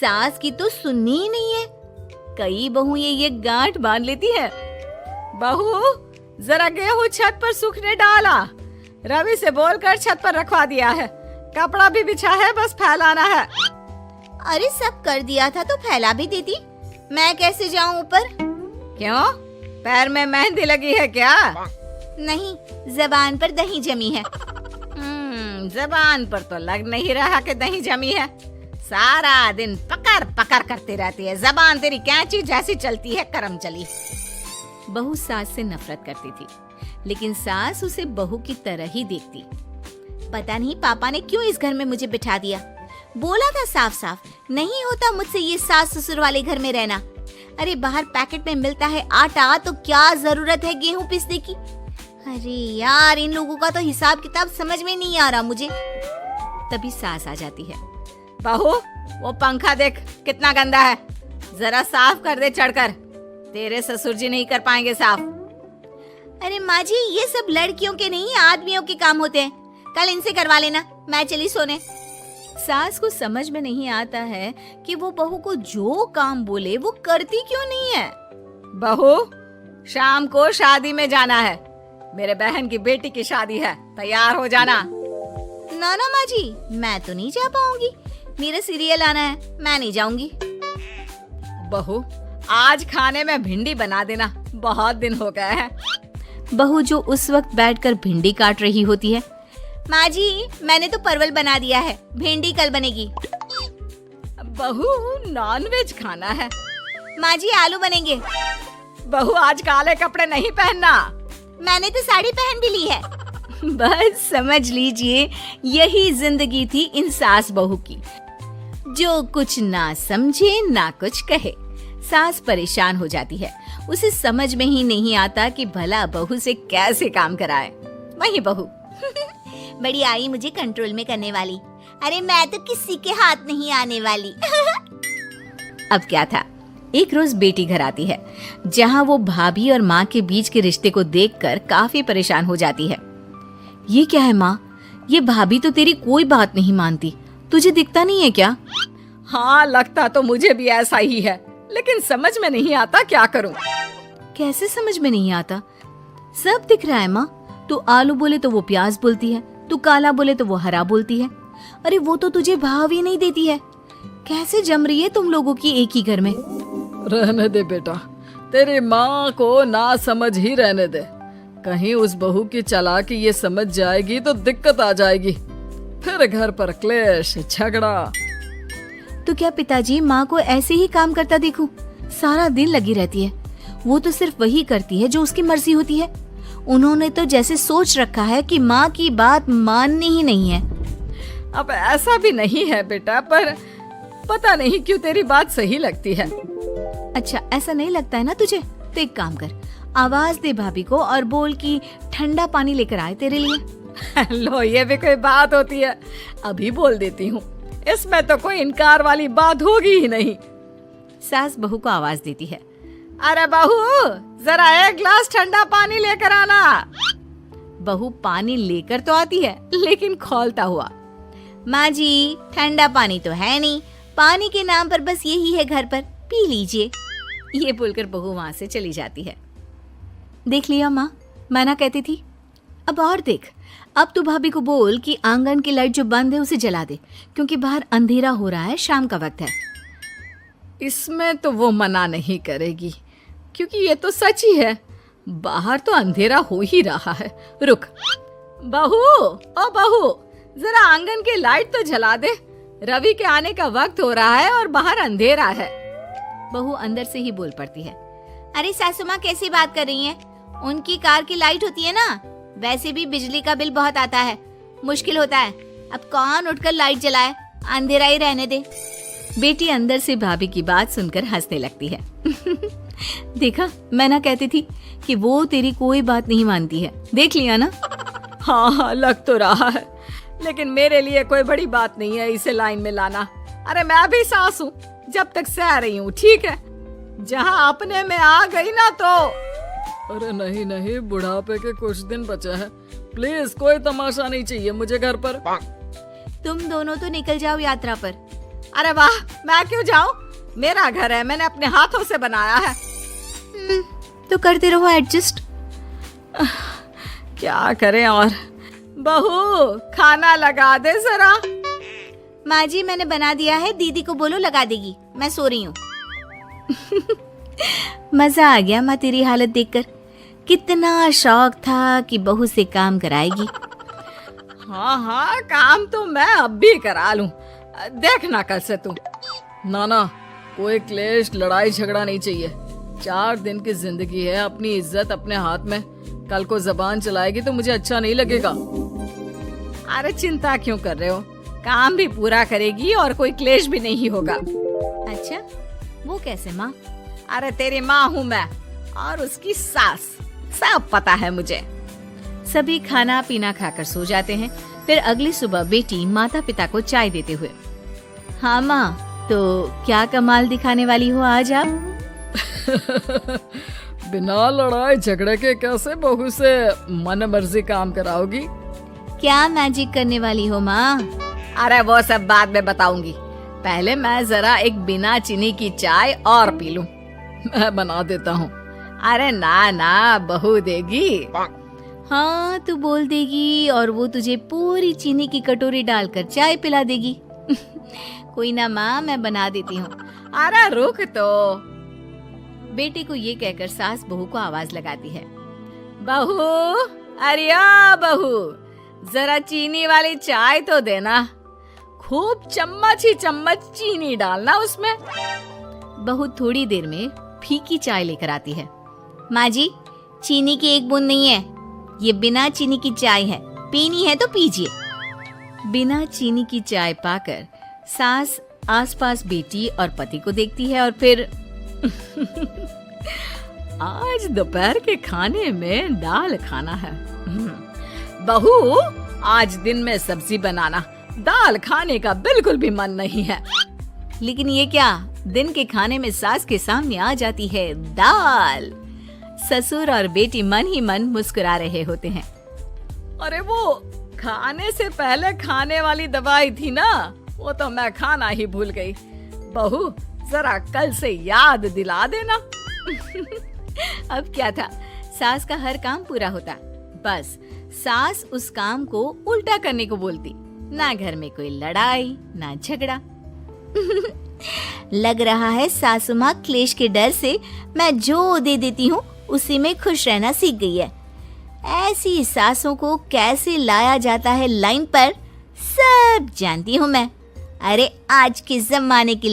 सास की तो सुननी ही नहीं है। कई बहू ये गांठ बांध लेती है। बहू, जरा गेहूं छत पर सूखने डाला। रवि से बोलकर छत पर रखवा दिया है। कपड़ा भी बिछा है, बस फैलाना है। अरे सब कर दिया था तो फैला भी देती। मैं कैसे जाऊं ऊपर? क्यों, पैर में मेहंदी लगी है क्या? नहीं, जबान पर दही जमी है। जबान पर तो लग नहीं रहा कि दही जमी है। सारा दिन पकड़ पकड़ करती रहती है। जबान तेरी कैंची जैसी चलती है, करम चली। बहू सास से नफरत करती थी, लेकिन सास उसे बहू की तरह ही देखती। पता नहीं पापा ने क्यों इस घर में मुझे बिठा दिया। बोला था साफ साफ, नहीं होता मुझसे ये सास ससुर वाले घर में रहना। अरे बाहर पैकेट में मिलता है आटा, तो क्या जरूरत है गेहूं पीसने की। अरे यार, इन लोगों का तो हिसाब किताब समझ में नहीं आ रहा मुझे। तभी सास आ जाती है। बहू, वो पंखा देख कितना गंदा है, जरा साफ कर दे चढ़कर। तेरे ससुर जी नहीं कर पाएंगे साफ। अरे माँ जी, ये सब लड़कियों के नहीं आदमियों के काम होते हैं। कल इनसे करवा लेना, मैं चली सोने। सास को समझ में नहीं आता है कि वो बहू को जो काम बोले वो करती क्यों नहीं है। बहू, शाम को शादी में जाना है। मेरे बहन की बेटी की शादी है, तैयार हो जाना। ना ना माँ जी, मैं तो नहीं जा पाऊंगी। मेरा सीरियल आना है, मैं नहीं जाऊंगी। बहू, आज खाने में भिंडी बना देना, बहुत दिन हो गए हैं। बहू जो उस वक्त बैठकर भिंडी काट रही होती है। माँ जी, मैंने तो परवल बना दिया है, भिंडी कल बनेगी। बहू, नॉनवेज खाना है। माँ जी, आलू बनेंगे। बहू, आज काले कपड़े नहीं पहनना। मैंने तो साड़ी पहन भी ली है। बस समझ लीजिए, यही जिंदगी थी इन सास बहू की, जो कुछ ना समझे ना कुछ कहे। सास परेशान हो जाती है, उसे समझ में ही नहीं आता कि भला बहू से कैसे काम कराए। वही बहू बड़ी आई मुझे कंट्रोल में करने वाली। अरे मैं तो किसी के हाथ नहीं आने वाली। अब क्या था, एक रोज बेटी घर आती है, जहाँ वो भाभी और माँ के बीच के रिश्ते को देखकर काफी परेशान हो जाती है। ये क्या है माँ, ये भाभी तो तेरी कोई बात नहीं मानती, तुझे दिखता नहीं है क्या? हाँ, लगता तो मुझे भी ऐसा ही है, लेकिन समझ में नहीं आता क्या करूं। कैसे समझ में नहीं आता? सब दिख रहा है माँ। तू आलू बोले तो वो प्याज बोलती है, तू काला बोले तो वो हरा बोलती है। अरे वो तो तुझे भाव ही नहीं देती है। कैसे जम रही है तुम लोगों की एक ही घर में? रहने दे बेटा, तेरी माँ को ना समझ ही रहने दे। कहीं उस बहू की चालाकी ये समझ जाएगी तो दिक्कत आ जाएगी, फिर घर पर क्लेश झगड़ा। तो क्या पिताजी माँ को ऐसे ही काम करता देखूं? सारा दिन लगी रहती है। वो तो सिर्फ वही करती है जो उसकी मर्जी होती है। उन्होंने तो जैसे सोच रखा है कि माँ की बात माननी ही नहीं है। अब ऐसा भी नहीं है बेटा, पर पता नहीं क्यों तेरी बात सही लगती है। अच्छा, ऐसा नहीं लगता है ना तुझे? तो एक काम कर, आवाज दे भाभी को और बोल कि ठंडा पानी लेकर आए तेरे लिए। लो, ये भी कोई बात होती है? अभी बोल देती हूँ, इसमें तो कोई इनकार वाली बात होगी ही नहीं। सास बहू को आवाज देती है। अरे बहू, जरा एक गिलास ठंडा पानी लेकर आना। बहू पानी लेकर तो आती है, लेकिन खौलता हुआ। माँ जी, ठंडा पानी तो है नहीं, पानी के नाम पर बस यही है घर पर, पी लीजिए। ये बोलकर बहू वहां से चली जाती है। देख लिया माँ, मैं ना कहती थी। अब और देख, अब तू भाभी को बोल कि आंगन की लाइट जो बंद है उसे जला दे, क्योंकि बाहर अंधेरा हो रहा है, शाम का वक्त है। इसमें तो वो मना नहीं करेगी, क्योंकि ये तो सच ही है, बाहर तो अंधेरा हो ही रहा है। रुक बहू, ओ बहू, जरा आंगन की लाइट तो जला दे। रवि के आने का वक्त हो रहा है और बाहर अंधेरा है। बहू अंदर से ही बोल पड़ती है। अरे सासू माँ, कैसी बात कर रही हैं? उनकी कार की लाइट होती है ना, वैसे भी बिजली का बिल बहुत आता है, मुश्किल होता है। अब कौन उठकर लाइट जलाए, अंधेरा ही रहने दे। बेटी अंदर से भाभी की बात सुनकर हंसने लगती है। देखा, मैं ना कहती थी कि वो तेरी कोई बात नहीं मानती है, देख लिया ना। हाँ, लग तो रहा है, लेकिन मेरे लिए कोई बड़ी बात नहीं है इसे लाइन में लाना। अरे मैं भी सास हूँ, जब तक सह रही हूँ, ठीक है। जहाँ अपने में आ गई ना तो। अरे नहीं नहीं, बुढ़ापे के कुछ दिन बचे हैं, प्लीज कोई तमाशा नहीं चाहिए मुझे घर पर। तुम दोनों तो निकल जाओ यात्रा पर, अरे वाह, मैं क्यों जाऊं? मेरा घर है, मैंने अपने हाथों से बनाया है। तो करते रहो एडजस्ट। क्या करें और। बहू, खाना लगा दे जरा। माँ जी मैंने बना दिया है, दीदी को बोलो लगा देगी, मैं सो रही हूँ। मजा आ गया माँ तेरी हालत देखकर। कितना शौक था कि बहू से काम कराएगी। हाँ, काम तो मैं अब भी करा लूं। देखना कल से तू। ना, कोई क्लेश लड़ाई झगड़ा नहीं चाहिए। 4 दिन की जिंदगी है, अपनी इज्जत अपने हाथ में। कल को जबान चलाएगी तो मुझे अच्छा नहीं लगेगा। अरे चिंता क्यों कर रहे हो, काम भी पूरा करेगी और कोई क्लेश भी नहीं होगा। अच्छा, वो कैसे माँ? अरे तेरी माँ हूँ मैं और उसकी सास, सब पता है मुझे। सभी खाना पीना खाकर सो जाते हैं। फिर अगली सुबह बेटी माता पिता को चाय देते हुए, हाँ माँ, तो क्या कमाल दिखाने वाली हो आज आप? बिना लड़ाई झगड़े के कैसे बहू से मन मर्जी काम कराओगी? क्या मैजिक करने वाली हो माँ? अरे वो सब बाद में बताऊंगी। पहले मैं जरा एक बिना चीनी की चाय और पी लूं। मैं बना देता हूँ। अरे ना, बहू देगी। हाँ, तू बोल देगी और वो तुझे पूरी चीनी की कटोरी डालकर चाय पिला देगी। कोई ना माँ, मैं बना देती हूँ। अरे रुक तो। बेटे को ये कहकर सास बहू को आवाज लगाती है, बहू, अरे बहू, जरा चीनी वाली चाय तो देना। खूब चम्मच ही चम्मच चीनी डालना उसमें। बहू थोड़ी देर में फीकी चाय लेकर आती है। माँ जी, चीनी की एक बूंद नहीं है, ये बिना चीनी की चाय है, पीनी है तो पीजिए। बिना चीनी की चाय पाकर सास आसपास बेटी और पति को देखती है और फिर आज दोपहर के खाने में दाल खाना है। बहू, आज दिन में सब्जी बनाना, दाल खाने का बिल्कुल भी मन नहीं है। लेकिन ये क्या, दिन के खाने में सास के सामने आ जाती है दाल। ससुर और बेटी मन ही मन मुस्कुरा रहे होते हैं। अरे वो खाने से पहले खाने वाली दवाई थी ना, वो तो मैं खाना ही भूल गई। बहू, जरा कल से याद दिला देना। अब क्या था, सास का हर काम पूरा होता, बस सास उस काम को उल्टा करने को बोलती। ना घर में कोई लड़ाई ना झगड़ा। लग रहा है सासू माँ क्लेश के डर से मैं जो दे देती हूँ उसी में खुश रहना सीख गई है। ऐसी सासों को कैसे लाया जाता है लाइन पर, सब जानती हूँ मैं। अरे आज के जमाने की